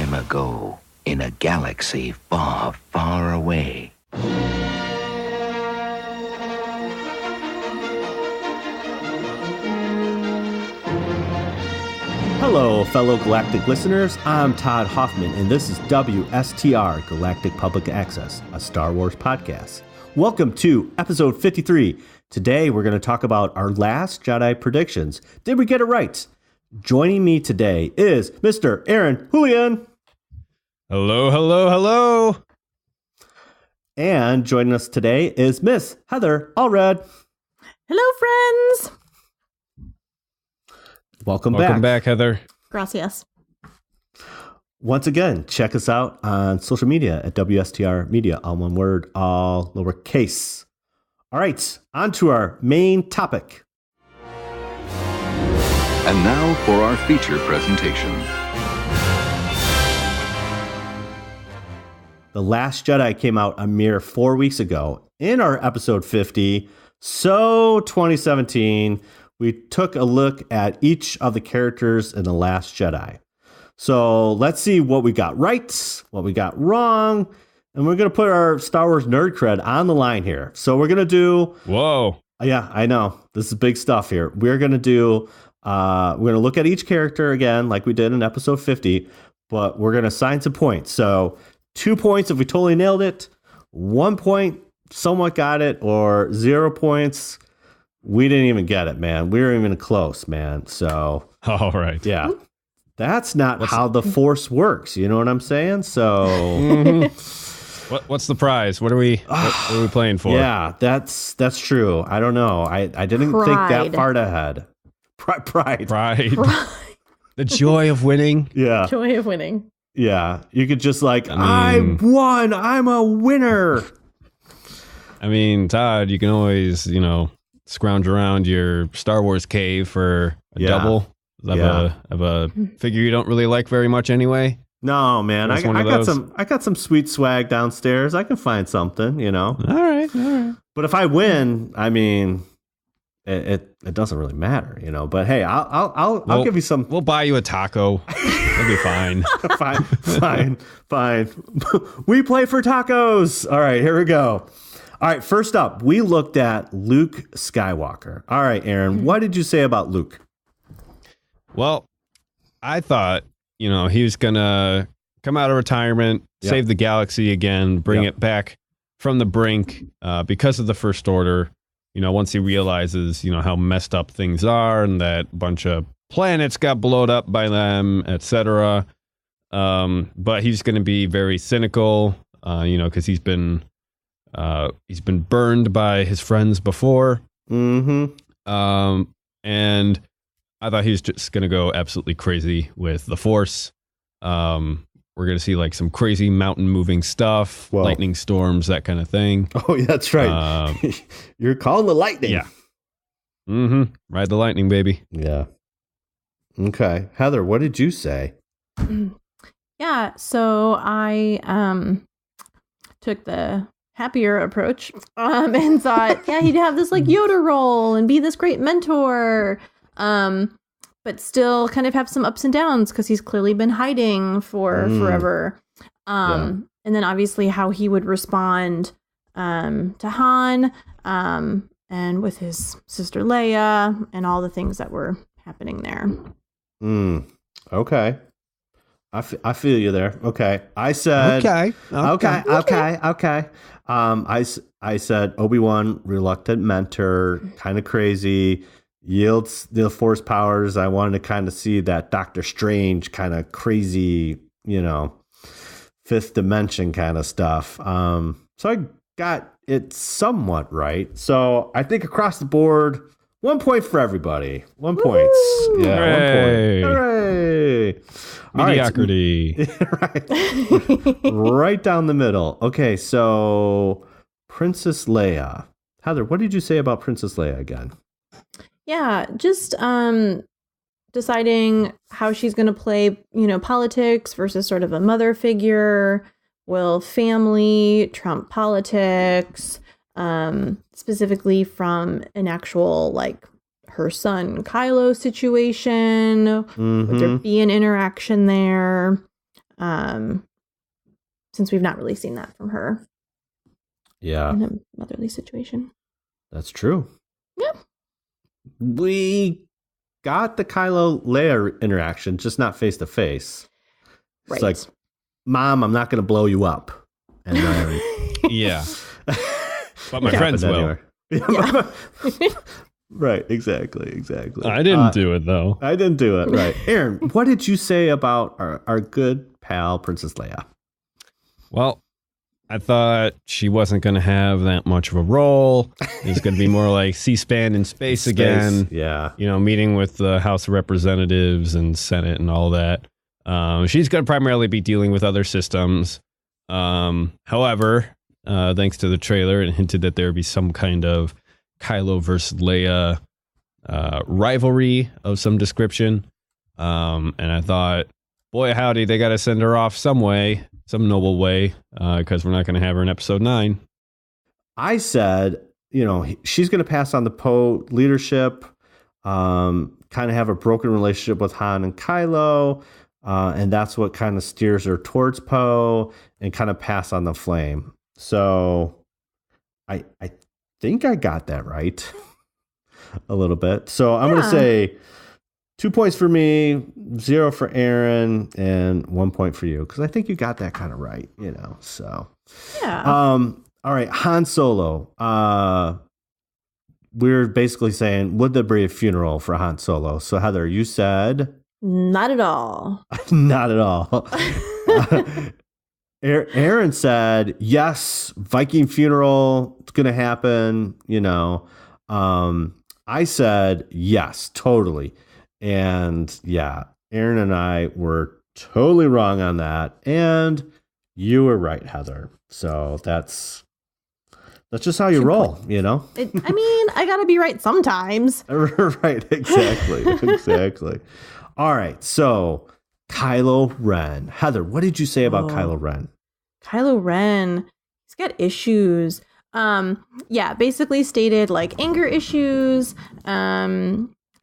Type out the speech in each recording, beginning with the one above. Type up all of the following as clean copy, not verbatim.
time ago, in a galaxy far, far away. Hello, fellow Galactic listeners. I'm Todd Hoffman, and this is WSTR Galactic Public Access, a Star Wars podcast. Welcome to episode 53. Today, we're going to talk about our last Jedi predictions. Did we get it right? Joining me today is Mr. Aaron Julian. Hello, hello, hello. And joining us today is Miss Heather Alred. Hello, friends. Welcome back, Heather. Gracias. Once again, check us out on social media at WSTR Media, all one word, all lowercase. All right, on to our main topic. And now for our feature presentation. The Last Jedi came out a mere 4 weeks ago. In our episode 50, so 2017, we took a look at each of the characters in The Last Jedi. So let's see what we got right, what we got wrong, and we're going to put our Star Wars nerd cred on the line here. So we're going to do... Whoa. Yeah, I know. This is big stuff here. We're going to do... we're going to look at each character again, like we did in episode 50, but we're going to assign some points. So 2 points if we totally nailed it, 1 point, somewhat got it, or 0 points... We didn't even get it, man. We weren't even close, man. So, all right. Yeah. That's not how the Force works. You know what I'm saying? So, What's the prize? What are we playing for? Yeah, that's true. I don't know. I didn't think that far ahead. Pride. The joy of winning. Yeah. Joy of winning. Yeah. You could just I won. I'm a winner. I mean, Todd, you can always, scrounge around your Star Wars cave for a double of a figure you don't really like very much anyway. No, man. I got some sweet swag downstairs. I can find something, All right. But if I win, I mean, it doesn't really matter, But hey, I'll give you some. We'll buy you a taco. It'll be fine. Fine. We play for tacos. All right, here we go. All right, first up, we looked at Luke Skywalker. All right, Aaron, what did you say about Luke? Well, I thought, he was going to come out of retirement, save the galaxy again, bring it back from the brink because of the First Order. Once he realizes, how messed up things are and that a bunch of planets got blown up by them, etc. But he's going to be very cynical, because he's been burned by his friends before. Mm-hmm. And I thought he was just going to go absolutely crazy with the Force. We're going to see some crazy mountain moving stuff, lightning storms, that kind of thing. Oh, yeah, that's right. You're calling the lightning. Yeah. Mm-hmm. Ride the lightning, baby. Yeah. Okay. Heather, what did you say? Yeah. So I took the happier approach and thought, he'd have this Yoda role and be this great mentor, but still kind of have some ups and downs because he's clearly been hiding for forever. And then obviously how he would respond to Han and with his sister Leia and all the things that were happening there. Okay. I feel you there. Okay. I said... Okay. I said Obi-Wan, reluctant mentor, kind of crazy, yields the Force powers. I wanted to kind of see that Doctor Strange kind of crazy, fifth dimension kind of stuff. So I got it somewhat right. So I think across the board, 1 point for everybody. 1 point. Yeah, Hooray. 1 point. Hooray. Mediocrity. Right. Right down the middle. Okay, so Princess Leia. Heather, what did you say about Princess Leia again? Yeah, just deciding how she's going to play, politics versus sort of a mother figure. Will family trump politics? Specifically from an actual, her son Kylo situation. Would there be an interaction there? Since we've not really seen that from her. Yeah. In a motherly situation. That's true. Yeah. We got the Kylo Leia interaction, just not face to face. It's like, Mom, I'm not going to blow you up. And then, yeah. But my friends will. Yeah. Right, exactly. I didn't do it, though. I didn't do it, right. Aaron, what did you say about our good pal, Princess Leia? Well, I thought she wasn't going to have that much of a role. It was going to be more like C-SPAN in space again. Yeah. You know, meeting with the House of Representatives and Senate and all that. She's going to primarily be dealing with other systems. However, thanks to the trailer, it hinted that there would be some kind of Kylo versus Leia rivalry of some description. And I thought, boy, howdy, they got to send her off some way. Some noble way, because we're not going to have her in episode 9. I said, you know, she's going to pass on the Poe leadership, kind of have a broken relationship with Han and Kylo, and that's what kind of steers her towards Poe and kind of pass on the flame. So I think I got that right a little bit. So I'm going to say 2 points for me, 0 for Aaron, and 1 point for you, because I think you got that kind of right, you know. So, yeah. All right, Han Solo. We're basically saying, would there be a funeral for Han Solo? So, Heather, you said not at all. Not at all. Aaron said yes. Viking funeral. It's gonna happen. You know. I said yes, totally. And yeah, Aaron and I were totally wrong on that. And you were right, Heather. So that's just how you roll, you know? I mean, I got to be right sometimes. Right, exactly. All right, so Kylo Ren. Heather, what did you say about Kylo Ren? Kylo Ren, he's got issues. Yeah, basically stated like anger issues,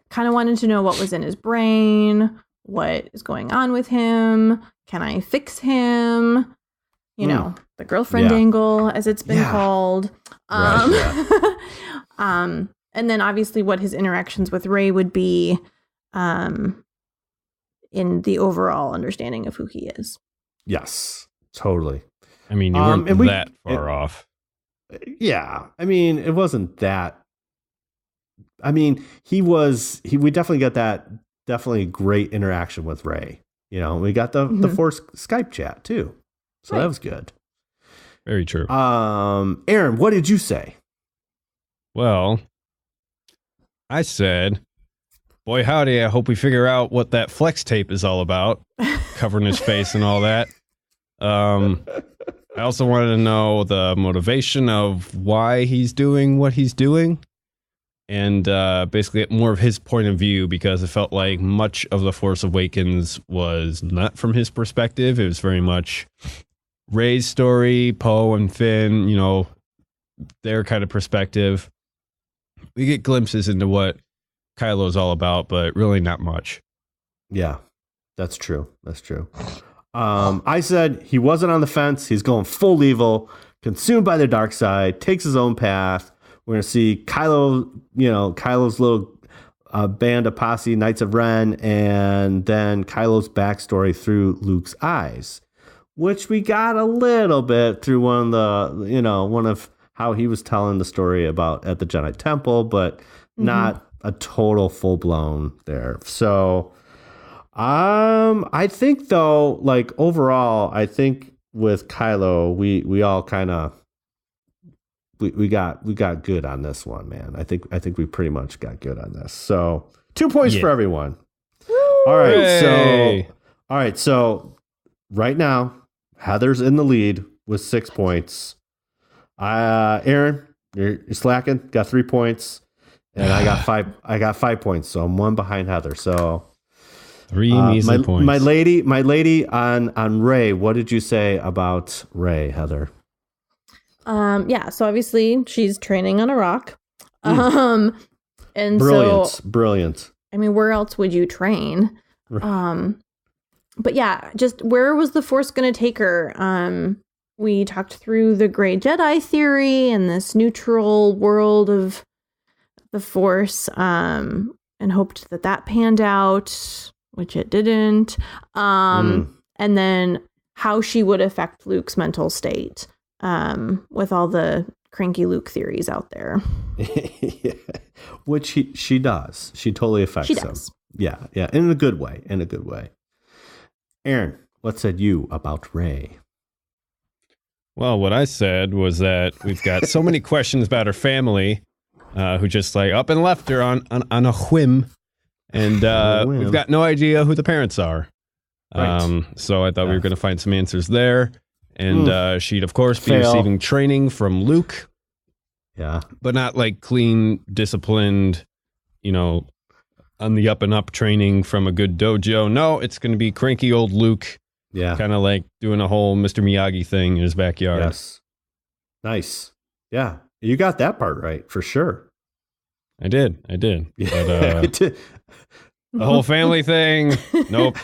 kind of wanted to know what was in his brain, what is going on with him, can I fix him? You know, the girlfriend angle, as it's been called. Right, and then obviously what his interactions with Rey would be in the overall understanding of who he is. Yes, totally. I mean, you weren't that far off. Yeah, I mean, it wasn't that. I mean, we definitely got that definitely great interaction with Rey. You know, we got the Force Skype chat too. So that was good. Very true. Aaron, what did you say? Well, I said, boy, howdy, I hope we figure out what that flex tape is all about, covering his face and all that. I also wanted to know the motivation of why he's doing what he's doing. And basically more of his point of view, because it felt like much of The Force Awakens was not from his perspective. It was very much Rey's story, Poe and Finn, you know, their kind of perspective. We get glimpses into what Kylo's all about, but really not much. Yeah, that's true. I said he wasn't on the fence. He's going full evil, consumed by the dark side, takes his own path. We're going to see Kylo, you know, Kylo's little band of posse, Knights of Ren, and then Kylo's backstory through Luke's eyes, which we got a little bit through one of how he was telling the story about at the Jedi Temple, but not a total full blown there. So, I think though, like overall, I think with Kylo, we all kind of. We got good on this one, man. I think we pretty much got good on this. So 2 points for everyone. Woo! All right. So right now, Heather's in the lead with 6 points. Aaron, you're slacking. Got 3 points, and I got 5. I got 5 points, so I'm 1 behind Heather. So 3 measly points. My lady on Rey. What did you say about Rey, Heather? Yeah, so obviously she's training on a rock. And brilliant. I mean, where else would you train? but yeah, just where was the Force going to take her? We talked through the gray Jedi theory and this neutral world of the Force, and hoped that panned out, which it didn't. And then how she would affect Luke's mental state, with all the cranky Luke theories out there. Yeah. Which she does. She totally affects him. Yeah. In a good way. Aaron, what said you about Rey? Well, what I said was that we've got so many questions about her family, who just like up and left her on a whim. And we've got no idea who the parents are. Right. So I thought we were going to find some answers there. And she'd, of course, be receiving training from Luke. Yeah. But not like clean, disciplined, on the up and up training from a good dojo. No, it's going to be cranky old Luke. Yeah. Kind of like doing a whole Mr. Miyagi thing in his backyard. Yes. Nice. Yeah. You got that part right, for sure. I did. Yeah. But, the whole family thing. Nope.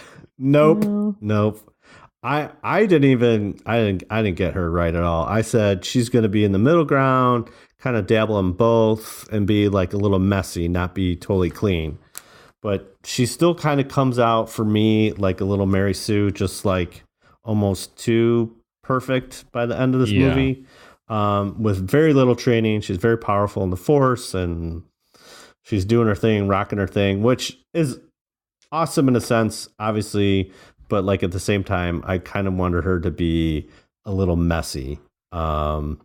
I didn't get her right at all. I said she's going to be in the middle ground, kind of dabble in both and be like a little messy, not be totally clean. But she still kind of comes out for me like a little Mary Sue, just like almost too perfect by the end of this movie. With very little training. She's very powerful in the Force, and she's doing her thing, rocking her thing, which is awesome in a sense, obviously. But like at the same time, I kind of wanted her to be a little messy. So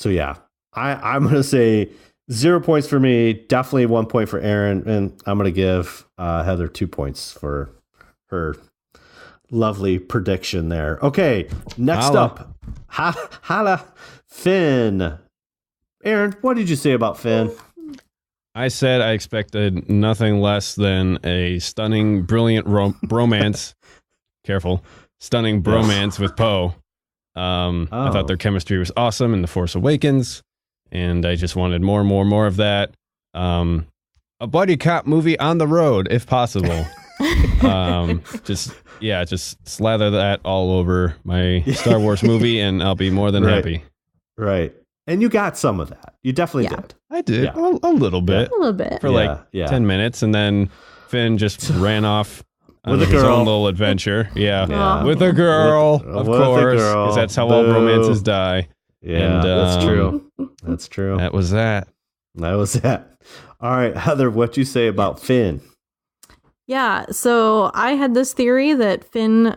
yeah, I'm going to say 0 points for me, definitely 1 point for Aaron, and I'm going to give Heather 2 points for her lovely prediction there. Okay, next up, Holla Finn. Aaron, what did you say about Finn? I said I expected nothing less than a stunning, brilliant bromance. Careful. Stunning bromance with Poe. I thought their chemistry was awesome in The Force Awakens, and I just wanted more of that. A buddy cop movie on the road, if possible. Just slather that all over my Star Wars movie, and I'll be more than happy. Right. And you got some of that. You definitely did. I did. A little bit. A little bit. For 10 minutes, and then Finn just ran off on his own little adventure. Yeah. With a girl, of course, because that's how all romances die. Yeah, and, that's true. That's true. That was that. All right, Heather, what you say about Finn? Yeah, so I had this theory that Finn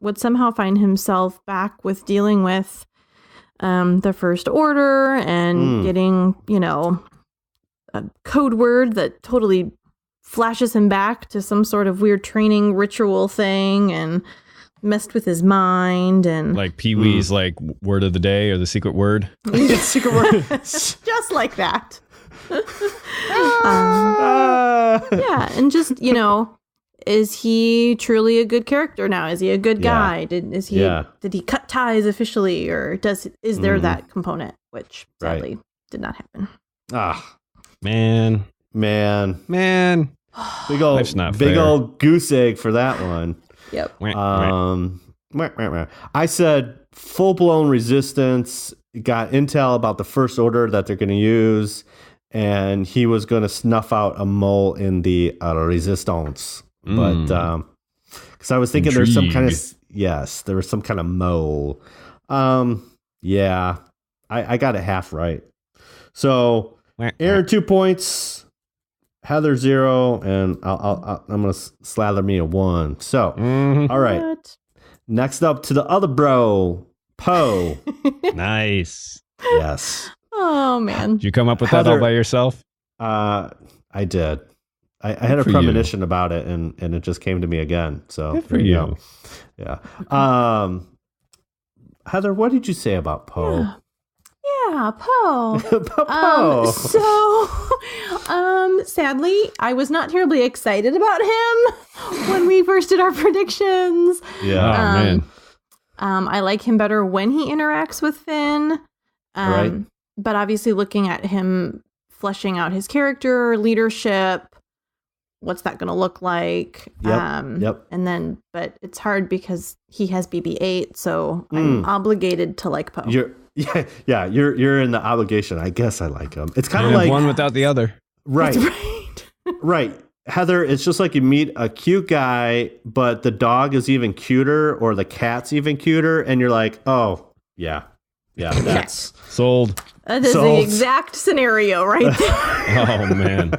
would somehow find himself back with dealing with the First Order and getting, a code word that totally flashes him back to some sort of weird training ritual thing and messed with his mind. And like Pee-wee's like word of the day or the secret word. Secret word. Just like that. Yeah, and just, is he truly a good character now? Is he a good guy? Did he cut ties officially, or is there that component, which sadly did not happen? Man. Big old goose egg for that one. Yep. I said full-blown resistance, got intel about the First Order that they're going to use, and he was going to snuff out a mole in the resistance. But because I was thinking there's some kind of there was some kind of mole. I got it half right. So Aaron 2 points, Heather 0, and I'm gonna slather me a 1. So all right, next up to the other bro, Poe. Nice. Yes. Oh man, did you come up with that all by yourself? I did. I had a premonition about it, and it just came to me again. So good for you. Yeah. Heather, what did you say about Poe? Yeah, Poe. Sadly, I was not terribly excited about him when we first did our predictions. Yeah. Man. I like him better when he interacts with Finn. Right. But obviously looking at him fleshing out his character, leadership, what's that going to look like? Yep. And then, but it's hard because he has BB-8, so I'm obligated to like Poe. You're in the obligation. I guess I like him. It's kind of like one without the other. Right. That's right. Right. Heather, it's just like you meet a cute guy, but the dog is even cuter or the cat's even cuter. And you're like, oh, yeah, that's sold. That is the exact scenario right there. Oh, man.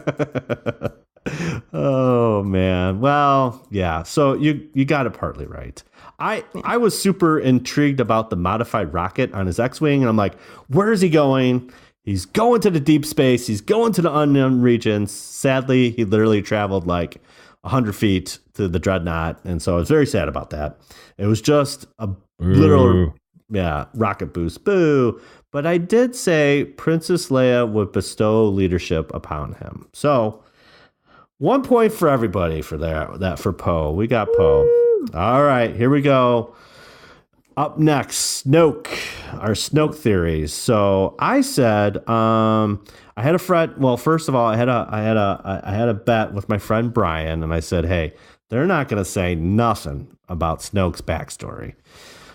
Oh, man. Well, yeah. So you got it partly right. I was super intrigued about the modified rocket on his X-Wing. And I'm like, where is he going? He's going to the deep space. He's going to the unknown regions. Sadly, he literally traveled like 100 feet to the Dreadnought. And so I was very sad about that. It was just a literal rocket boost. Boo. But I did say Princess Leia would bestow leadership upon him. So 1 point for everybody for that for Poe. We got Poe. All right, here we go. Up next, Snoke, our Snoke theories. So I said, I had a friend. Well, first of all, I had a bet with my friend Brian, and I said, hey, they're not going to say nothing about Snoke's backstory.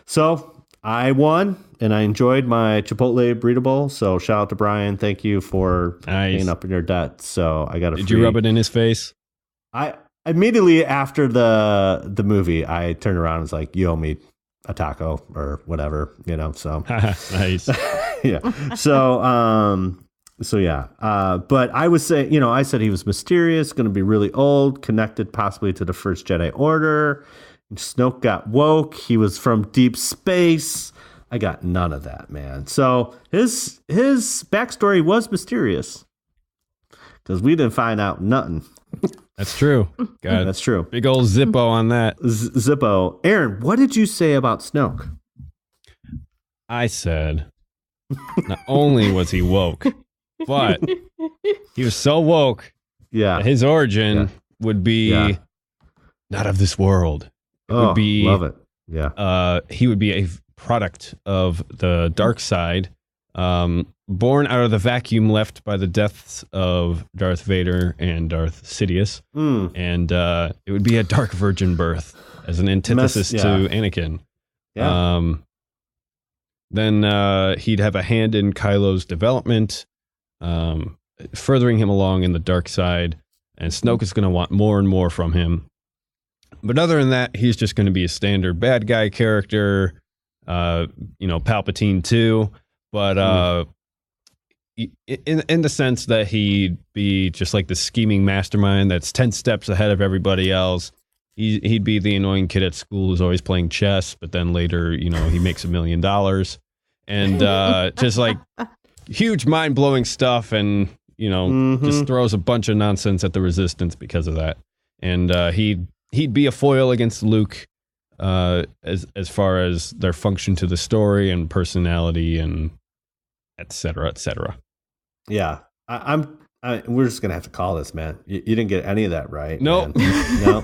So I won, and I enjoyed my Chipotle burrito bowl. So shout out to Brian. Thank you for paying up in your debt. So I got a. Did you rub it in his face? I immediately after the movie, I turned around and was like, you owe me a taco or whatever, so nice. Yeah. So yeah. But I would say, I said he was mysterious, going to be really old, connected possibly to the first Jedi Order. Snoke got woke. He was from deep space. I got none of that, man. So his backstory was mysterious because we didn't find out nothing. That's true. God, that's true. Big old Zippo on that. Zippo. Aaron, what did you say about Snoke? I said, not only was he woke, but he was so woke that his origin would be not of this world. It would be, love it. Yeah. He would be a product of the dark side, born out of the vacuum left by the deaths of Darth Vader and Darth Sidious. And it would be a dark virgin birth as an antithesis to Anakin. Yeah. Then he'd have a hand in Kylo's development, furthering him along in the dark side. And Snoke is going to want more and more from him. But other than that, he's just going to be a standard bad guy character, Palpatine too. But in the sense that he'd be just like the scheming mastermind that's 10 steps ahead of everybody else. He'd be the annoying kid at school who's always playing chess, but then later, he makes $1 million. And just like huge mind-blowing stuff and, just throws a bunch of nonsense at the Resistance because of that. And he'd be a foil against Luke as far as their function to the story and personality and et cetera, et cetera. Yeah. We're just going to have to call this, man. You didn't get any of that right. Nope. No.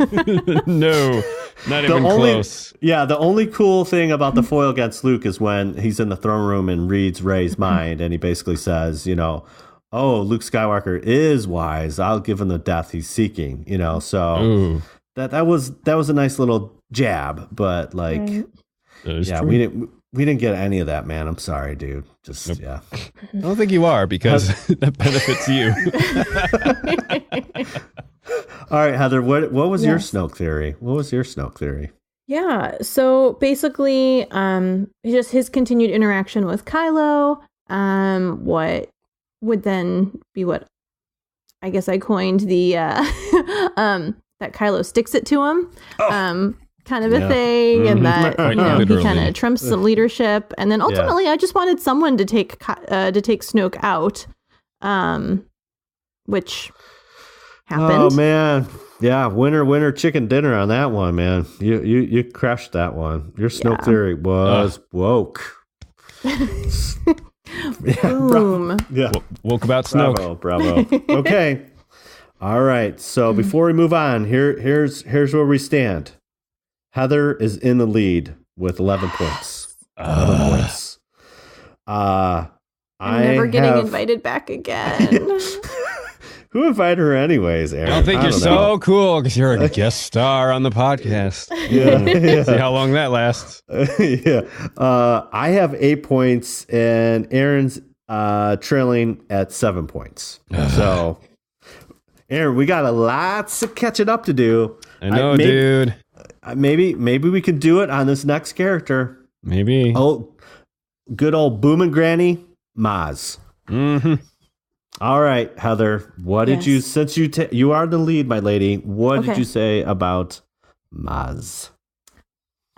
No, not even close. Yeah, the only cool thing about the foil against Luke is when he's in the throne room and reads Rey's mind, and he basically says, oh, Luke Skywalker is wise. I'll give him the death he's seeking, so Ooh. that was a nice little jab, but like, true. We didn't get any of that, man. I'm sorry, dude. Just, nope. Yeah. I don't think you are because that benefits you. All right, Heather, what was your Snoke theory? What was your Snoke theory? Yeah. So basically, just his continued interaction with Kylo, what would then be what I guess I coined the, that Kylo sticks it to him. Kind of a thing, and that he kind of trumps some leadership, and then ultimately, I just wanted someone to take Snoke out, which happened. Oh man, yeah, winner chicken dinner on that one, man. You crushed that one. Your Snoke theory was woke. Boom. Woke about Snoke. Bravo. Okay, all right. So before we move on, here's where we stand. Heather is in the lead with 11 points. 11 points. I'm never getting invited back again. Who invited her anyways, Aaron? I don't think you're so cool because you're a guest star on the podcast. Yeah. See how long that lasts. Yeah. I have 8 points, and Aaron's trailing at 7 points. So, Aaron, we got lots of catching up to do. I know, dude. Maybe we can do it on this next character. Maybe. Oh, good old Boomin' Granny Maz. Mm-hmm. All right, Heather. What did you? Since you are the lead, my lady. What did you say about Maz?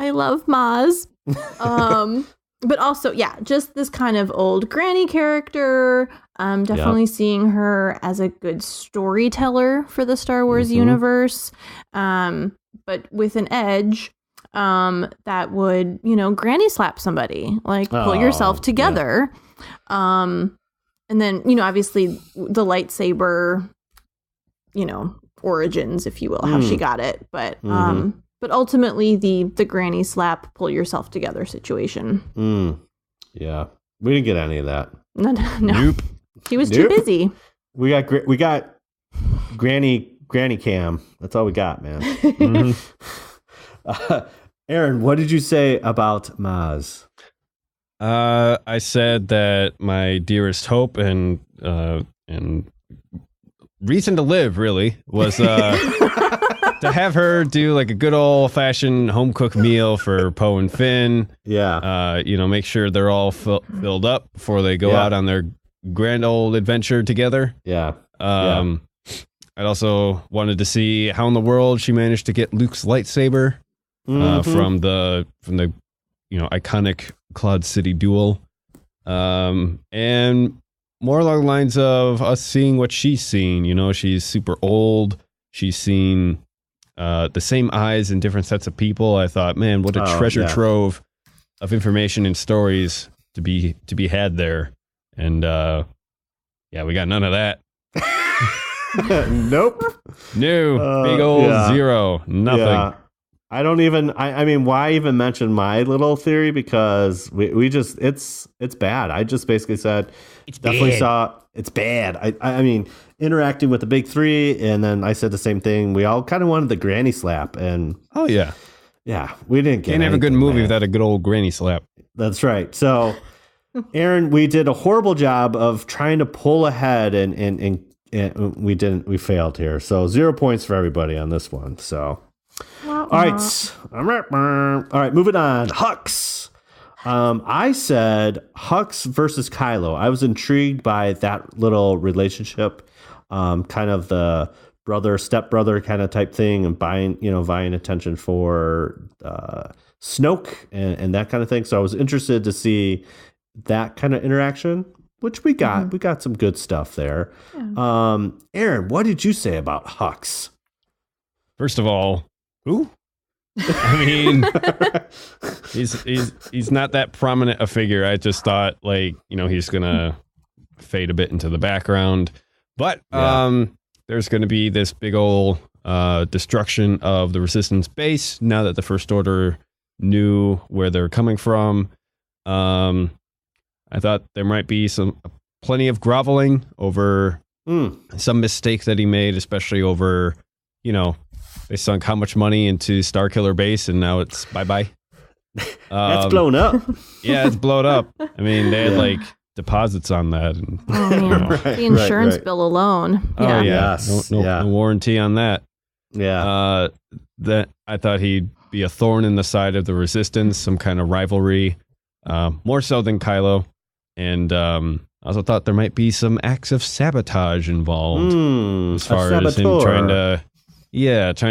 I love Maz. But also, just this kind of old granny character. Definitely seeing her as a good storyteller for the Star Wars universe. But with an edge that would, granny slap somebody. Like, pull yourself together. Yeah. And then, obviously the lightsaber, origins, if you will, how she got it. But ultimately the granny slap, pull yourself together situation. Yeah. We didn't get any of that. No. Nope. He was too busy. We got granny cam. That's all we got, man. Aaron, what did you say about Maz? I said that my dearest hope and reason to live really was to have her do like a good old fashioned home cooked meal for Poe and Finn. Yeah. Make sure they're all filled up before they go out on their grand old adventure together. Yeah. I'd also wanted to see how in the world she managed to get Luke's lightsaber from the iconic Cloud City duel, and more along the lines of us seeing what she's seen. She's super old. She's seen the same eyes in different sets of people. I thought, man, what a treasure trove of information and stories to be had there. And we got none of that. Nope. No, big old zero. Nothing. Yeah. I don't even. I mean, why even mention my little theory? Because we just it's bad. I just basically said it's bad. I mean, interacting with the big three, and then I said the same thing. We all kind of wanted the granny slap, and we didn't get. Can't have a good movie without a good old granny slap. That's right. So, Aaron, we did a horrible job of trying to pull ahead, and we didn't. We failed here. So 0 points for everybody on this one. So. All right, moving on. Hux. I said Hux versus Kylo. I was intrigued by that little relationship, kind of the stepbrother kind of type thing, and vying attention for Snoke and that kind of thing. So I was interested to see that kind of interaction, which we got. Mm-hmm. We got some good stuff there. Yeah. Aaron, what did you say about Hux? First of all, who? I mean, he's not that prominent a figure. I just thought he's gonna fade a bit into the background, but there's gonna be this big old destruction of the Resistance base now that the First Order knew where they're coming from. I thought there might be plenty of groveling over some mistakes that he made, especially over they sunk how much money into Starkiller Base, and now it's bye-bye. That's blown up. Yeah, it's blown up. I mean, they had deposits on that. And, the insurance bill alone. Oh, yeah. No warranty on that. Yeah. That I thought he'd be a thorn in the side of the Resistance, some kind of rivalry, more so than Kylo. And I also thought there might be some acts of sabotage involved as far as him trying to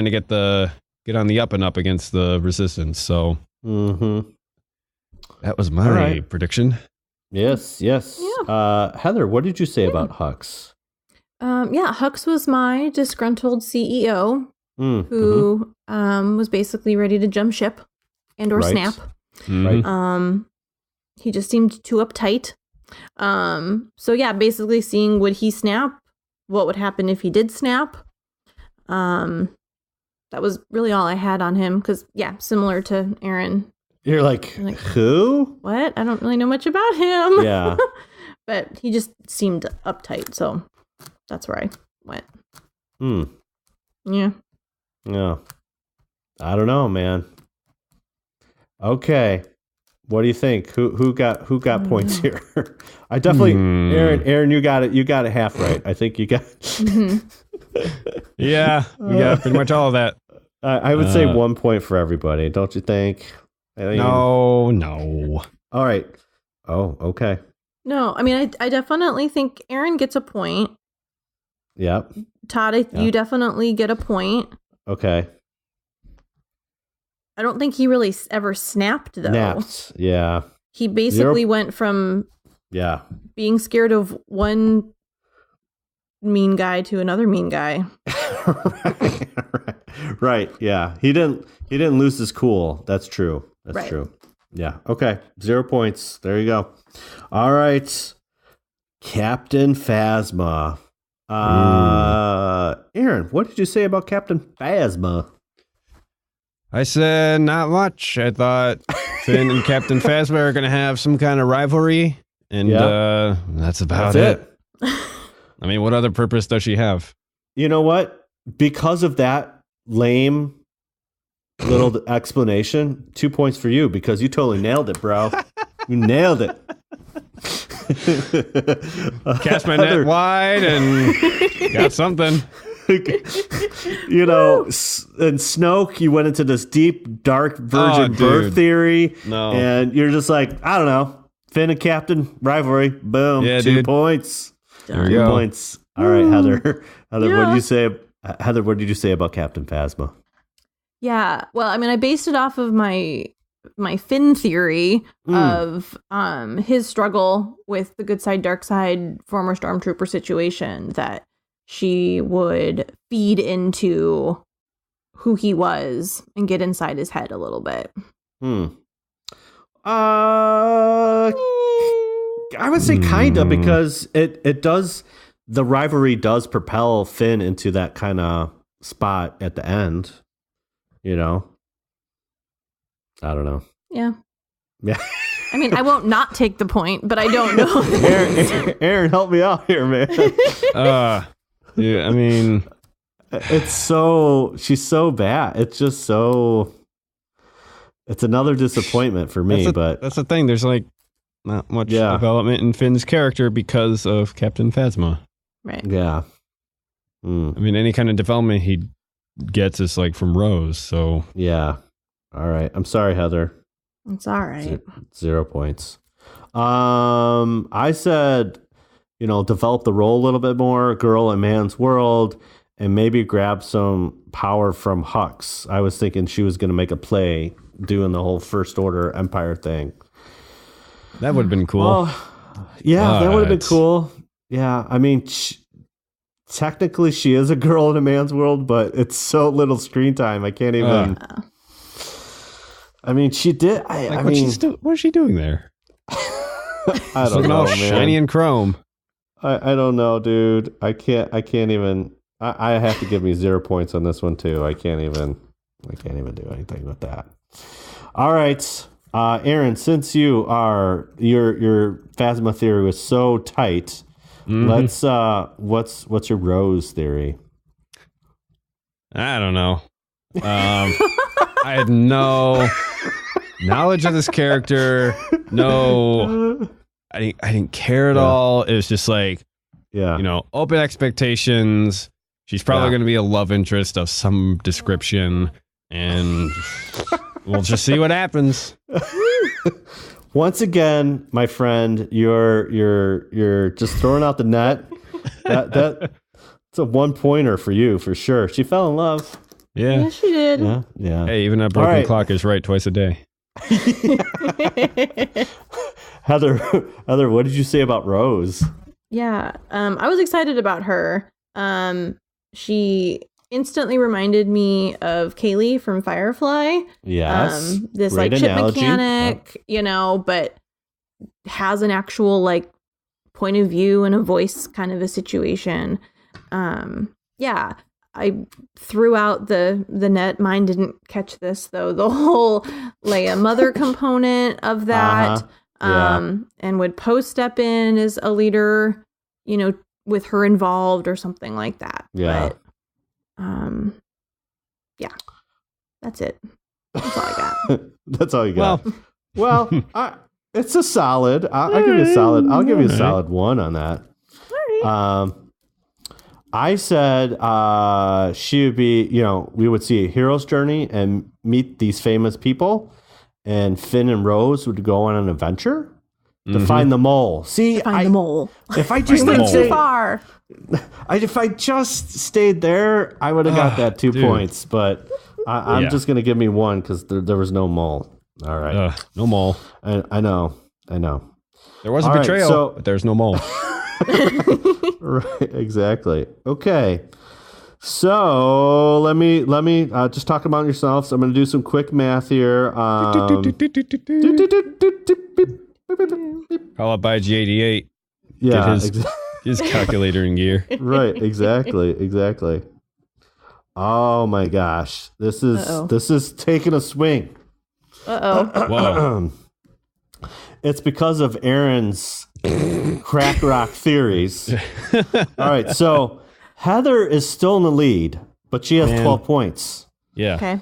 get on the up and up against the Resistance. So that was my prediction. Yes. Yeah. Heather, what did you say about Hux? Hux was my disgruntled CEO who was basically ready to jump ship or snap. Right. He just seemed too uptight. Basically seeing would he snap? What would happen if he did snap? That was really all I had on him because, similar to Aaron. You're like, who? What? I don't really know much about him. Yeah. But he just seemed uptight, so that's where I went. Yeah. I don't know, man. Okay. What do you think? Who got points here? I definitely Aaron, you got it half right. I think you got Yeah, we got pretty much all of that. I would say 1 point for everybody, don't you think? No. All right. Oh, okay. No, I mean, I definitely think Aaron gets a point. Yep. Todd, you definitely get a point. Okay. I don't think he really ever snapped, though. Snapped, yeah. He basically went from being scared of one mean guy to another mean guy. Right, yeah. He didn't lose his cool. That's true. That's true. Yeah. Okay. 0 points. There you go. All right. Captain Phasma. Aaron, what did you say about Captain Phasma? I said not much. I thought Finn and Captain Phasma are going to have some kind of rivalry, and that's about it. I mean, what other purpose does she have? You know what? Because of that lame little explanation, 2 points for you because you totally nailed it, bro. You nailed it. Cast my net wide and got something. You know, and Snoke, you went into this deep, dark virgin birth theory. No. And you're just like, I don't know. Finn and Captain rivalry. Boom. Yeah, 2 dude. points. There 2 points. All right, Heather. Heather, what did you say? Heather, what did you say about Captain Phasma? Yeah. Well, I mean, I based it off of my Finn theory of his struggle with the good side, dark side, former stormtrooper situation, that she would feed into who he was and get inside his head a little bit. I would say kind of, because it does, the rivalry does propel Finn into that kind of spot at the end, you know? I don't know. Yeah. Yeah. I mean, I won't not take the point, but I don't know. Aaron, help me out here, man. Yeah, I mean, she's so bad. It's just so, it's another disappointment for me, but that's the thing. There's like not much development in Finn's character because of Captain Phasma. Right. Yeah. I mean, any kind of development he gets is like from Rose. So yeah. All right. I'm sorry, Heather. It's all right. 0 points. I said, develop the role a little bit more, girl in man's world, and maybe grab some power from Hux. I was thinking she was going to make a play doing the whole First Order Empire thing. That would have been cool. Well, yeah, that would have been cool. Yeah, I mean, technically she is a girl in a man's world, but it's so little screen time. I can't even... I mean, she did... what is she doing there? I don't know, all man. Shiny and chrome. I don't know, dude. I can't even... I have to give me 0 points on this one, too. I can't even do anything with that. All right. Aaron, since your Phasma theory was so tight, let's what's your Rose theory? I don't know. I had no knowledge of this character. No, I didn't care at all. It was just like, open expectations. She's probably going to be a love interest of some description, and we'll just see what happens. Once again, my friend, you're just throwing out the net. That's a 1-pointer for you for sure. She fell in love. Yeah. Yeah, she did. Yeah. Hey, even a broken clock is right twice a day. Heather, what did you say about Rose? Yeah. I was excited about her. She instantly reminded me of Kaylee from Firefly. Yes. This Great like chip analogy. mechanic, but has an actual like point of view and a voice kind of a situation. I threw out the net. Mine didn't catch this though. The whole Leia mother component of that. And would Poe step in as a leader, with her involved or something like that. Yeah. But, yeah, that's it. That's all I got. That's all you got. Well, it's a solid. I'll give you a solid. I'll give you a solid 1 on that. All right. I said she would be, we would see a hero's journey and meet these famous people, and Finn and Rose would go on an adventure to find the mole. See, Find the mole. If I just went too far. If I just stayed there, I would have got that 2 points. But I'm just gonna give me 1 because there was no mole. All right, no mole. I know. There was a betrayal, but there's no mole. Right, exactly. Okay, so let me just talk about yourselves. I'm going to do some quick math here. Call up by G88. Yeah, Get his calculator in gear. Right, exactly. Oh my gosh, this is taking a swing. Whoa. It's because of Aaron's crack rock theories. All right, so Heather is still in the lead, but she has 12 points. Yeah. Okay.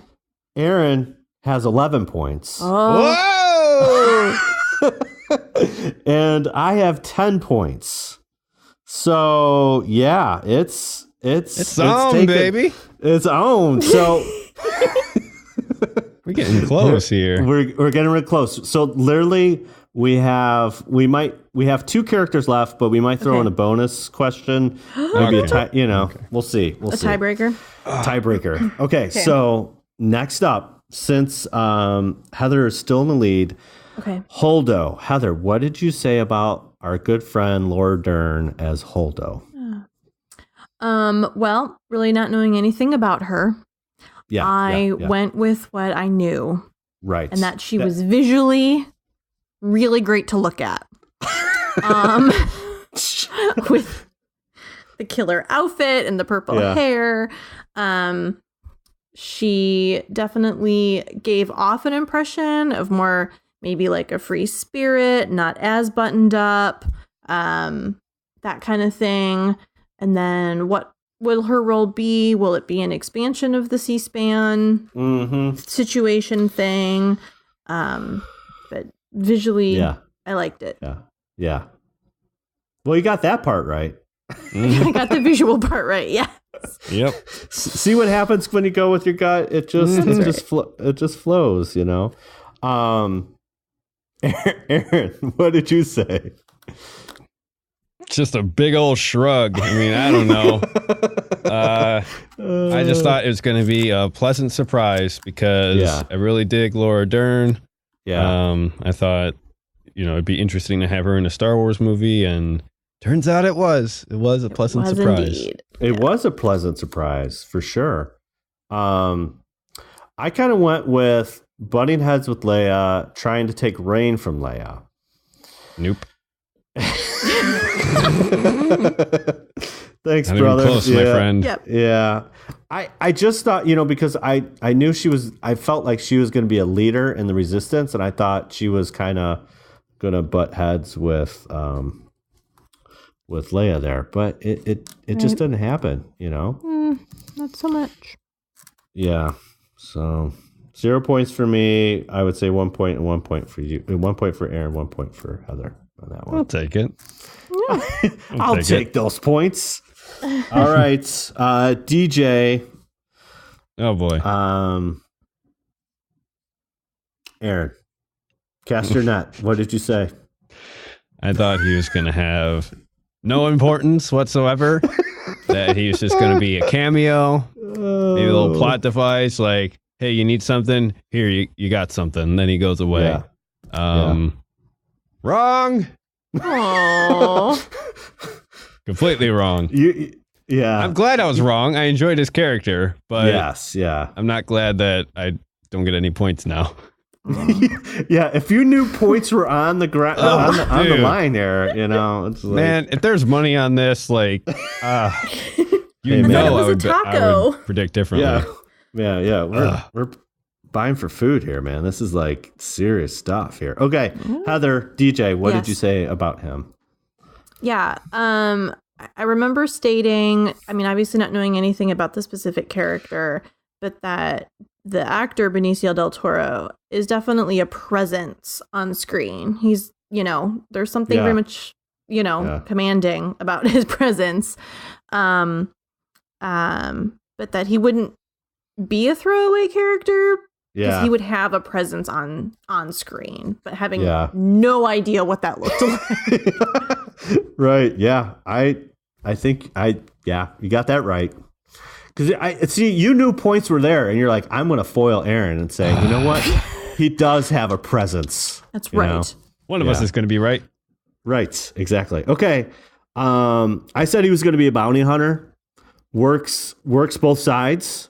Aaron has 11 points. Whoa! And I have 10 points. So yeah, it's on, baby. It's on. So we're getting close here. We're getting real close. So literally we have 2 characters left, but we might throw in a bonus question. Maybe we'll see. We'll see. Tiebreaker. Tiebreaker. Okay. So next up, since Heather is still in the lead. Okay. Holdo. Heather, what did you say about our good friend Laura Dern as Holdo? Well, really not knowing anything about her. Yeah. I went with what I knew. Right. And that she was visually really great to look at. With the killer outfit and the purple hair. She definitely gave off an impression of more maybe like a free spirit, not as buttoned up, that kind of thing. And then what will her role be? Will it be an expansion of the C-SPAN situation thing? But visually, I liked it. Yeah. Well, you got that part right. I got the visual part right. Yeah. Yep. See what happens when you go with your gut? It just flows, Aaron, what did you say? Just a big old shrug. I mean, I don't know. I just thought it was going to be a pleasant surprise because I really dig Laura Dern. Yeah. I thought, it'd be interesting to have her in a Star Wars movie, and turns out it was. It was a pleasant surprise. Indeed. It was a pleasant surprise for sure. I kind of went with butting heads with Leia, trying to take Reign from Leia. Nope. Thanks, not brother. Even close, my friend. Yep. Yeah. I just thought, because I knew I felt like she was going to be a leader in the resistance, and I thought she was kind of going to butt heads with Leia there, but it just didn't happen, Not so much. Yeah. So 0 points for me. I would say 1 point and 1 point for you. 1 point for Aaron, 1 point for Heather on that one. I'll take it. I'll take those points. All right. DJ. Oh boy. Aaron. Cast your net. What did you say? I thought he was going to have no importance whatsoever. That he was just going to be a cameo. Maybe a little plot device like, hey, you need something? Here, you got something. And then he goes away. Yeah. Wrong. Aww. Completely wrong. Yeah. I'm glad I was wrong. I enjoyed his character, but I'm not glad that I don't get any points now. Yeah, if you knew points were on the ground on the line there, it's like, man, if there's money on this, like, I would predict differently. Yeah. We're buying for food here, man. This is like serious stuff here. Okay, Heather, DJ, what did you say about him? Yeah. I remember stating, I mean, obviously not knowing anything about the specific character, but that the actor Benicio del Toro is definitely a presence on screen. He's, there's something very much, commanding about his presence. But that he wouldn't be a throwaway character because he would have a presence on screen, but having no idea what that looked like. Right. Yeah. I think you got that right. Because I see you knew points were there, and you're like, I'm going to foil Aaron and say, you know what? He does have a presence. That's right. One of us is going to be right. Right. Exactly. Okay. I said he was going to be a bounty hunter. Works both sides.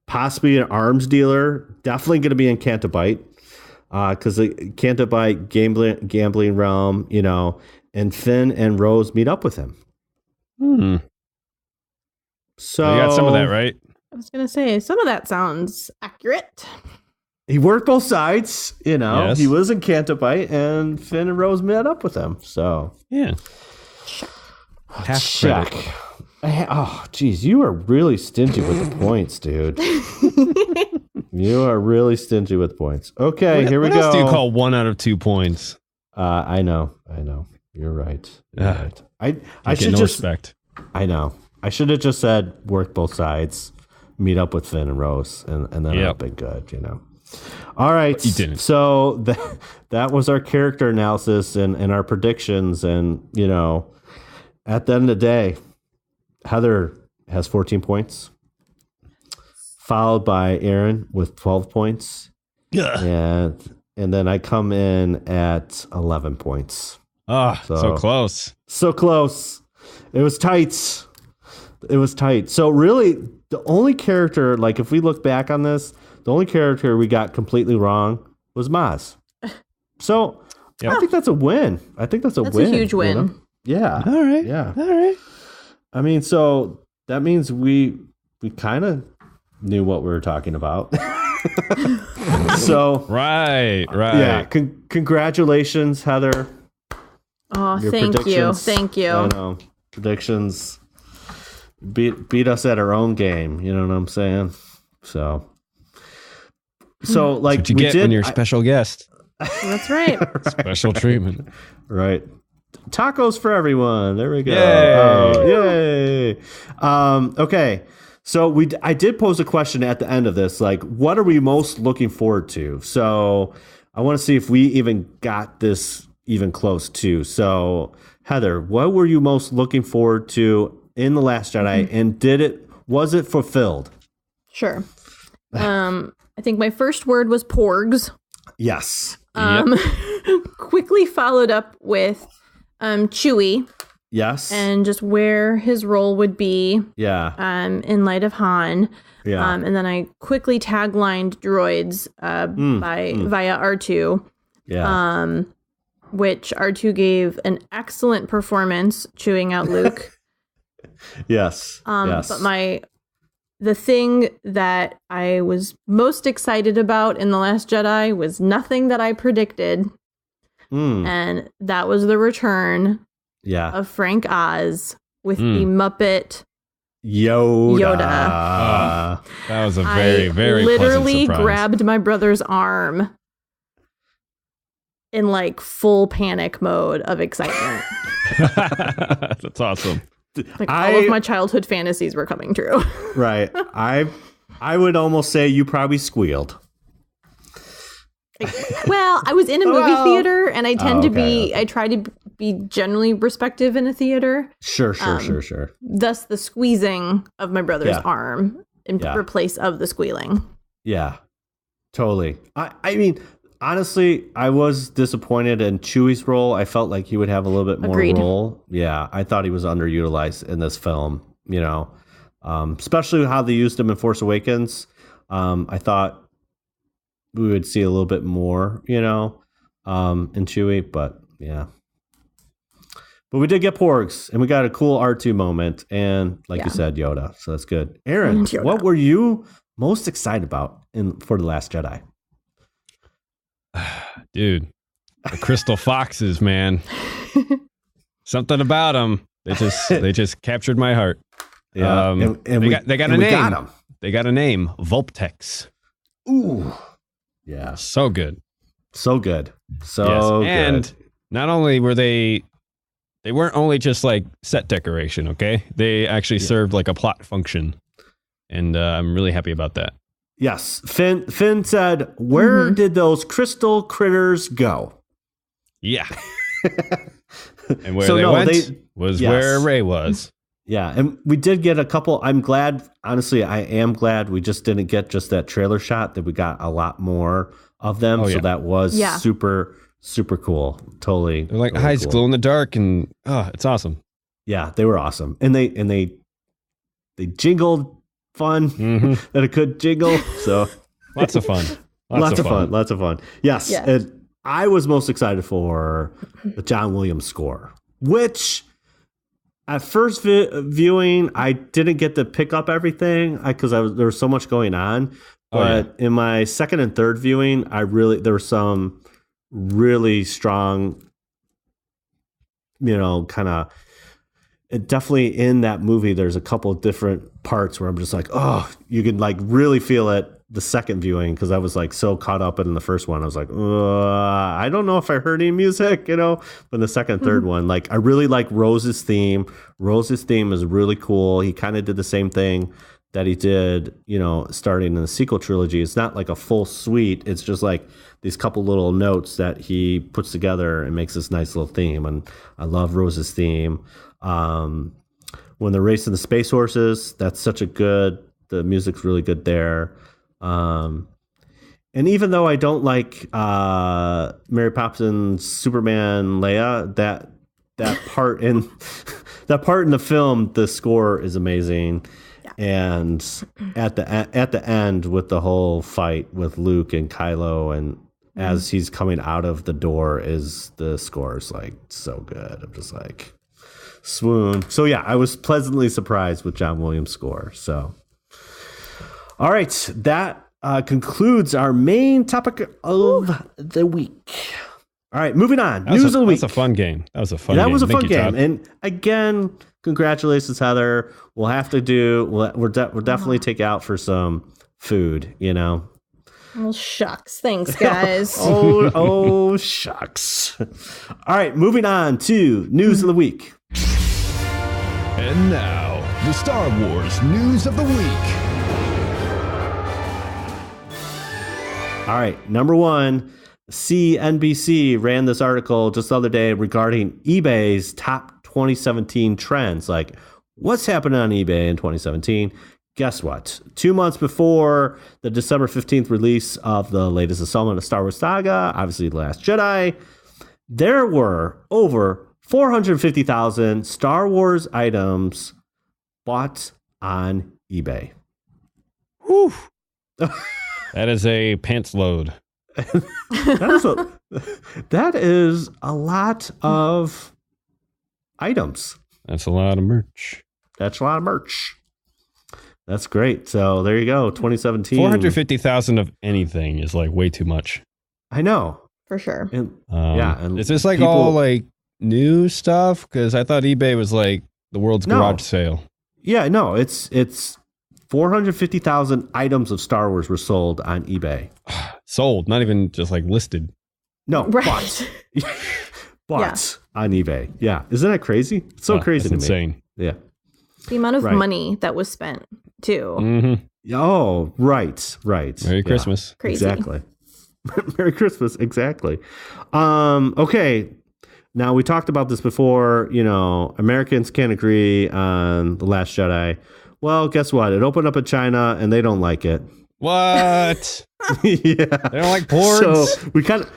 Possibly an arms dealer. Definitely going to be in Cantabite. Because the Cantabite gambling realm, and Finn and Rose meet up with him. So you got some of that right. I was going to say, some of that sounds accurate. He worked both sides, Yes. He was in Cantabite, and Finn and Rose met up with him. So yeah. Check. Oh, geez, you are really stingy with the points, dude. You are really stingy with points. Okay, here we go. What else do you call 1 out of 2 points? I know. You're right. Right. I should no just respect. I know. I should have just said work both sides, meet up with Finn and Rose, and then I'd have been good, All right. You didn't. So that was our character analysis and our predictions, and at the end of the day, Heather has 14 points, followed by Aaron with 12 points. Yeah. And then I come in at 11 points. Oh, so close. So close. It was tight. So really, the only character, like if we look back on this, the only character we got completely wrong was Maz. So I think that's a win. That's a huge win. Yeah. All right. Yeah. All right. I mean, so that means we kind of knew what we were talking about. So right. Yeah. Congratulations, Heather. Oh, thank you. I know. Predictions beat us at our own game. You know what I'm saying? So like that's what you get when you're a special guest. That's right. Special treatment. Right. Tacos for everyone. There we go. Yay. Okay. So I did pose a question at the end of this, like, what are we most looking forward to? So I want to see if we even got this even close to. So Heather, what were you most looking forward to in The Last Jedi, and was it fulfilled? Sure. I think my first word was porgs. Yes. Quickly followed up with Chewie. Yes. And just where his role would be. Yeah. In light of Han. Yeah. And then I quickly taglined droids via R2. Yeah. Which R2 gave an excellent performance chewing out Luke. Yes. Yes. But the thing that I was most excited about in The Last Jedi was nothing that I predicted. And that was the return of Frank Oz with the Muppet Yoda. That was a very, very literally pleasant surprise. Grabbed my brother's arm in like full panic mode of excitement. That's awesome. Like all of my childhood fantasies were coming true. Right. I would almost say you probably squealed. Well, I was in a movie theater, and I tend to be, I try to be generally respective in a theater. Sure. Thus the squeezing of my brother's arm in replace of the squealing. Yeah, totally. I mean, honestly, I was disappointed in Chewie's role. I felt like he would have a little bit more role. Yeah, I thought he was underutilized in this film, especially how they used him in Force Awakens. I thought we would see a little bit more, in Chewie, but yeah. But we did get Porgs, and we got a cool R2 moment, and like you said, Yoda. So that's good. Aaron, what were you most excited about for The Last Jedi? Dude, the Crystal Foxes, man. Something about them. They just captured my heart. Yeah, they got a name. They got a name, Vulptex. Ooh, yeah, so good, so good, so good. And not only were they weren't only just like set decoration. Okay, they actually served like a plot function, and I'm really happy about that. Yes, Finn said, "Where did those crystal critters go?" Yeah, and where they went was where Rey was. Yeah, and we did get a couple. I'm glad, honestly, I am glad we just didn't get just that trailer shot, that we got a lot more of them. So that was super, super cool. Totally. They're like totally eyes cool. glow in the dark, and it's awesome. Yeah, they were awesome. And they jingled fun that it could jingle. So lots of fun. Lots of fun. Yes. Yeah. And I was most excited for the John Williams score, which at first viewing, I didn't get to pick up everything because there was so much going on. But in my second and third viewing, there were some really strong, kind of, definitely in that movie, there's a couple of different parts where I'm just like, oh, you can like really feel it the second viewing, because I was like so caught up in the first one. I was like, I don't know if I heard any music, but in the second and third one, like I really like Rose's theme. Rose's theme is really cool. He kind of did the same thing that he did, starting in the sequel trilogy. It's not like a full suite. It's just like these couple little notes that he puts together and makes this nice little theme. And I love Rose's theme. When they're racing the space horses, that's the music's really good there. And even though I don't like Mary Poppins, Superman, Leia, that part in the film, the score is amazing. Yeah. And at the end with the whole fight with Luke and Kylo, and as he's coming out of the door, the score is like so good. I'm just like swoon. So yeah, I was pleasantly surprised with John Williams' score. So. All right, that concludes our main topic of the week. All right, moving on. News of the week. That was a fun game. That was a fun game. And again, congratulations, Heather. We'll have to we'll definitely take out for some food, Well, shucks. Thanks, guys. oh, shucks. All right, moving on to news of the week. And now, the Star Wars news of the week. All right, number one, CNBC ran this article just the other day regarding eBay's top 2017 trends. Like, what's happening on eBay in 2017? Guess what? 2 months before the December 15th release of the latest installment of Star Wars Saga, obviously The Last Jedi, there were over 450,000 Star Wars items bought on eBay. Whew. That is a pants load. That is a lot of items. That's a lot of merch. That's great. So there you go. 2017. 450,000 of anything is like way too much. I know. For sure. And, And is this like all like new stuff? Because I thought eBay was like the world's garage sale. Yeah, no, it's 450,000 items of Star Wars were sold on eBay. Sold, not even just like listed. No, right. bought on eBay. Yeah, isn't that crazy? It's so crazy to me. Insane. Yeah. The amount of money that was spent too. Mm-hmm. Oh, right. Merry Christmas. Crazy. Exactly. Merry Christmas. Exactly. Okay. Now we talked about this before. Americans can't agree on The Last Jedi. Well, guess what? It opened up in China, and they don't like it. What? Yeah. They don't like porgs? So we kind of...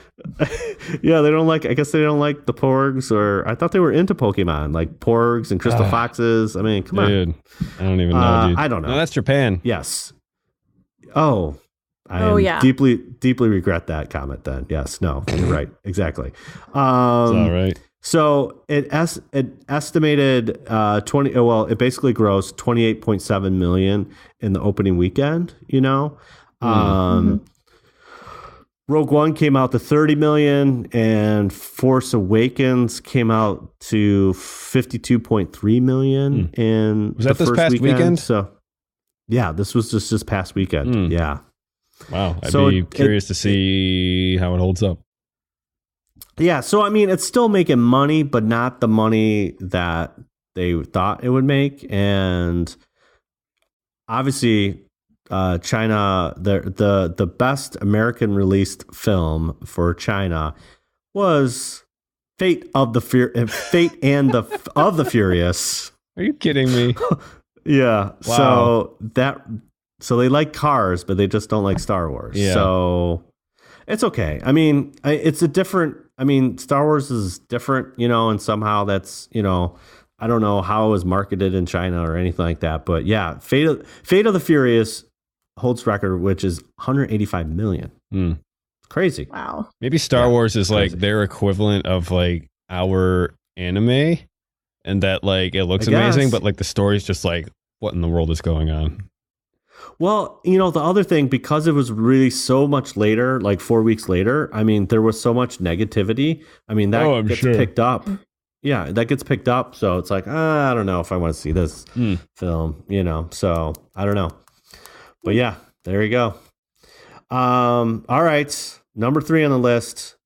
Yeah, they don't like... I guess they don't like the porgs, or... I thought they were into Pokemon, like porgs and crystal foxes. I mean, come on. Dude, I don't even know, dude. I don't know. No, that's Japan. Yes. Oh. I deeply, deeply regret that comment then. Yes. No, you're right. Exactly. It's all right. So it estimated it basically grossed 28.7 million in the opening weekend, Rogue One came out to 30 million, and Force Awakens came out to 52.3 million in was that the this first past weekend? So, yeah, this was just this past weekend. Yeah. Wow. I'd be curious to see how it holds up. Yeah. So, I mean, it's still making money, but not the money that they thought it would make. And obviously, China, the best American released film for China was Fate and the Furious. Are you kidding me? Yeah. Wow. So they like cars, but they just don't like Star Wars. Yeah. So it's okay. I mean, Star Wars is different, and somehow that's, I don't know how it was marketed in China or anything like that. But yeah, Fate of the Furious holds record, which is 185 million. Crazy. Wow. Maybe Star Wars is like their equivalent of like our anime, and that like it looks amazing, but like the story's just like, what in the world is going on? Well, the other thing, because it was really so much later, like 4 weeks later, I mean, there was so much negativity. I mean, that gets picked up. Yeah, that gets picked up. So it's like, I don't know if I want to see this film, so I don't know. But yeah, there you go. All right. Number 3 on the list.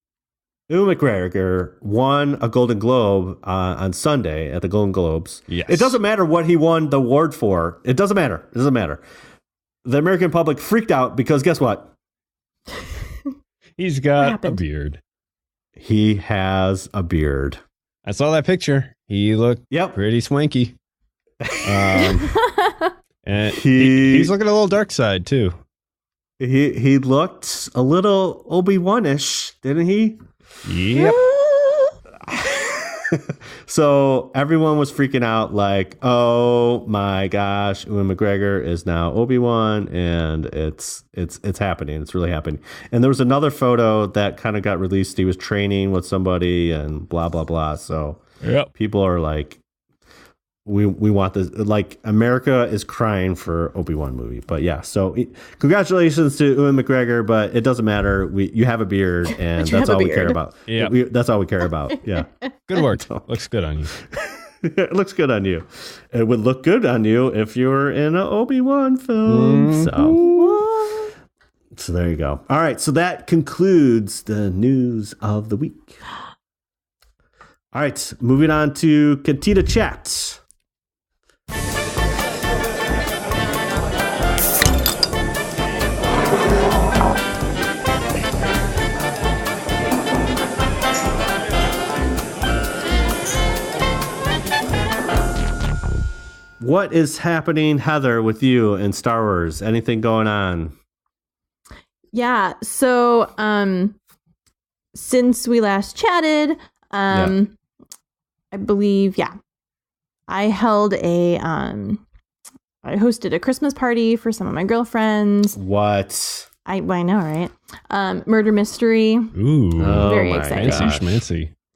Ewan McGregor won a Golden Globe on Sunday at the Golden Globes. Yes. It doesn't matter what he won the award for. It doesn't matter. It doesn't matter. The American public freaked out because guess what? He's got a beard. He has a beard. I saw that picture. He looked pretty swanky. And he's looking a little dark side too. He looked a little Obi-Wan-ish, didn't he? Yep. So everyone was freaking out like, oh my gosh, Ewan McGregor is now Obi-Wan, and it's happening. It's really happening. And there was another photo that kind of got released. He was training with somebody and blah, blah, blah. So people are like, we want this. Like, America is crying for Obi-Wan movie. But yeah, so congratulations to Ewan McGregor, but it doesn't matter. You have a beard, and that's all we care about. Yeah, that's all we care about. Yeah. Good work. Looks good on you. It looks good on you. It would look good on you if you were in an Obi-Wan film. So there you go. All right, so that concludes the news of the week. All right, moving on to Cantina Chat. What is happening, Heather, with you in Star Wars? Anything going on? Yeah. So, since we last chatted, I believe, I held I hosted a Christmas party for some of my girlfriends. What? I know, right? Murder mystery. Ooh. Very exciting.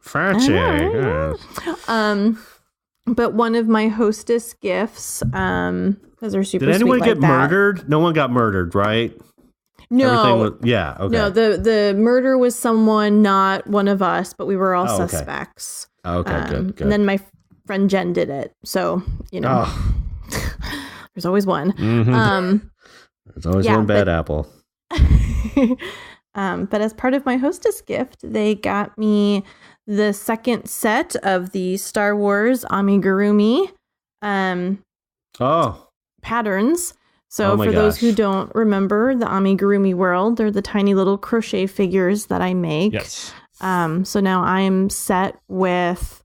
Fancy. But one of my hostess gifts, because they're super sweet. Did anyone like get murdered? No one got murdered, right? No. Okay. No, the murder was someone, not one of us, but we were all suspects. Okay, good. And then my friend Jen did it. So, there's always one. Mm-hmm. There's always one bad apple. But as part of my hostess gift, they got me the second set of the Star Wars amigurumi patterns. So for those who don't remember the amigurumi world, they're the tiny little crochet figures that I make. Yes. So now I'm set with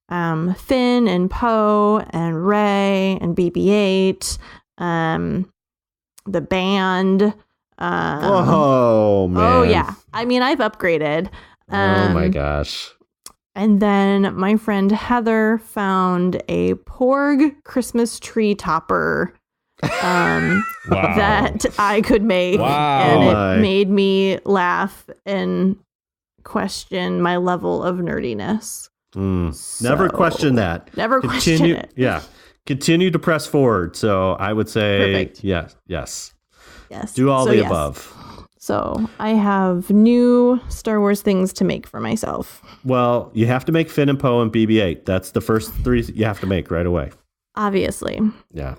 Finn and Poe and Rey and BB-8, the band. Oh, man. Oh, yeah. I mean, I've upgraded. Oh, my gosh. And then my friend Heather found a Porg Christmas tree topper that I could make. Wow. And it made me laugh and question my level of nerdiness. Never question that. Never question it. Yeah. Continue to press forward. So I would say Perfect. yes. Yes. Do all the above. So I have new Star Wars things to make for myself. Well, you have to make Finn and Poe and BB-8. That's the first 3 you have to make right away. Obviously. Yeah.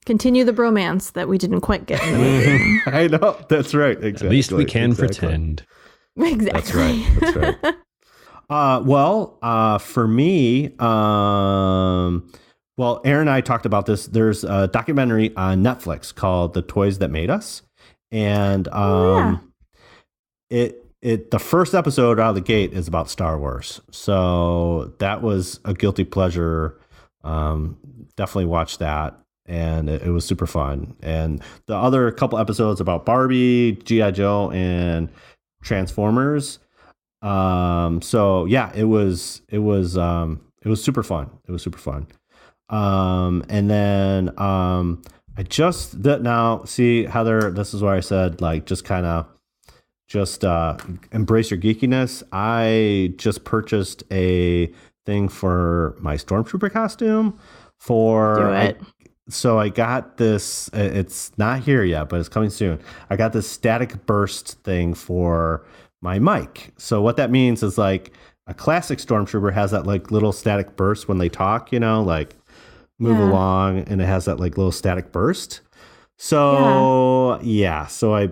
Continue the bromance that we didn't quite get in the movie. I know. That's right. Exactly. At least we can pretend. Exactly. That's right. For me, Aaron and I talked about this. There's a documentary on Netflix called The Toys That Made Us. And the first episode out of the gate is about Star Wars. So that was a guilty pleasure. Definitely watched that. And it was super fun. And the other couple episodes about Barbie, G.I. Joe, and Transformers. It was super fun. It was super fun. And then I just now see, Heather, this is where I said, like, just embrace your geekiness. I just purchased a thing for my Stormtrooper costume Do it. So I got this, it's not here yet, but it's coming soon. I got this static burst thing for my mic. So what that means is, like, a classic Stormtrooper has that, like, little static burst when they talk, like move along, and it has that, like, little static burst. So so I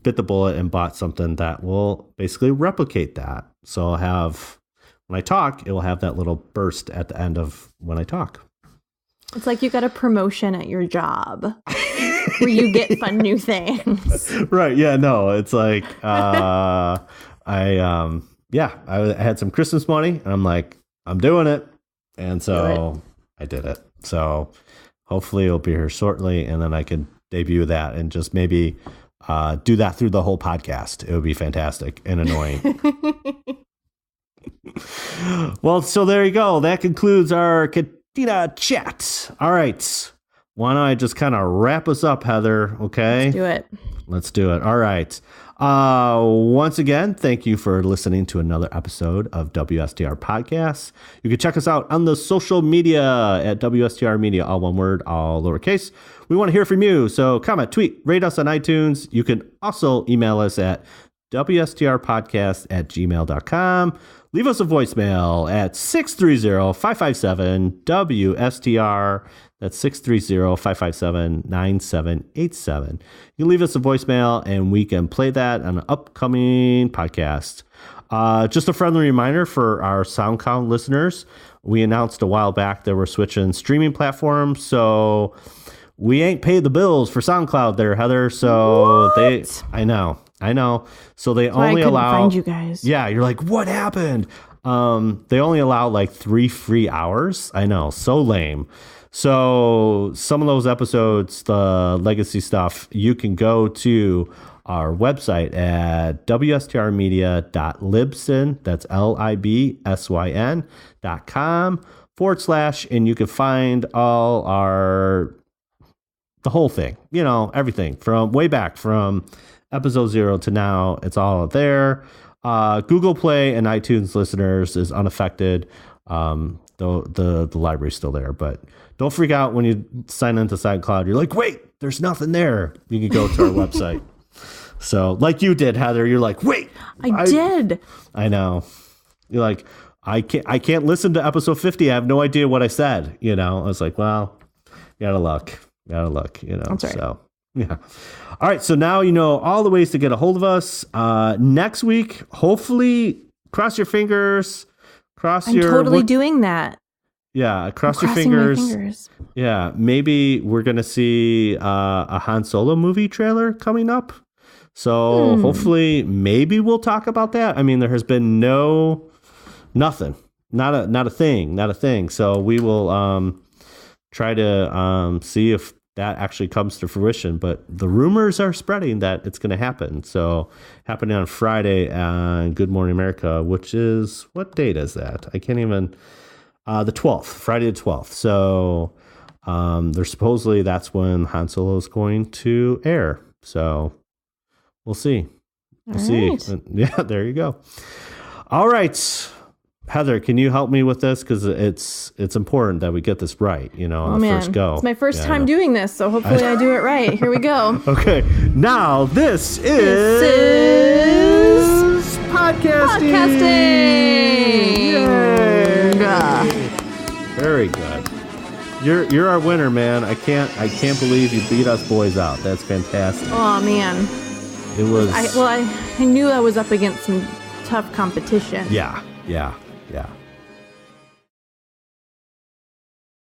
bit the bullet and bought something that will basically replicate that. So I'll have, when I talk, it will have that little burst at the end of when I talk. It's like you got a promotion at your job where you get fun new things. Right. Yeah. No, it's like, I had some Christmas money and I'm like, I'm doing it. And so I did it. So hopefully it'll be here shortly. And then I can debut that and just maybe do that through the whole podcast. It would be fantastic and annoying. Well, so there you go. That concludes our Cantina chat. All right. Why don't I just kind of wrap us up, Heather? Okay. Let's do it. All right. Once again, thank you for listening to another episode of WSTR Podcasts. You can check us out on the social media at WSTR Media, all one word, all lowercase. We want to hear from you. So comment, tweet, rate us on iTunes. You can also email us at wstrpodcast@gmail.com. Leave us a voicemail at 630-557-WSTR. That's 630-557-9787. You can leave us a voicemail and we can play that on an upcoming podcast. Just a friendly reminder for our SoundCloud listeners. We announced a while back that we're switching streaming platforms. So we ain't paid the bills for SoundCloud there, Heather. So I know. So they only allow, find you guys. Yeah. You're like, what happened? They only allow like 3 free hours. I know. So lame. So some of those episodes, the legacy stuff, you can go to our website at wstrmedia.libsyn, that's libsyn.com/, and you can find all the whole thing, everything from way back from episode 0 to now. It's all there. Google Play and iTunes listeners is unaffected. The library's still there, but don't freak out when you sign into SoundCloud. You're like, wait, there's nothing there. You can go to our website. So like you did, Heather, you're like, wait, I did. I know. You're like, I can't listen to episode 50. I have no idea what I said. I was like, well, you gotta look, That's right. So yeah. All right. So now you know all the ways to get a hold of us. Next week, hopefully, cross your fingers. I'm totally doing that. Yeah, cross your fingers. Yeah, maybe we're going to see a Han Solo movie trailer coming up. So hopefully, maybe we'll talk about that. I mean, there has been nothing, not a thing. So we will try to see if that actually comes to fruition. But the rumors are spreading that it's going to happen. So happening on Friday on Good Morning America, which is, what date is that? I can't even, the 12th, Friday the 12th. So there's supposedly that's when Han Solo is going to air. So we'll see. We'll see. Yeah, there you go. All right. Heather, can you help me with this? Because it's important that we get this right, on the first go. It's my first time doing this, so hopefully I do it right. Here we go. Okay, now this is podcasting. Yay! Very good. You're our winner, man. I can't believe you beat us boys out. That's fantastic. Oh man, it was. I knew I was up against some tough competition. Yeah.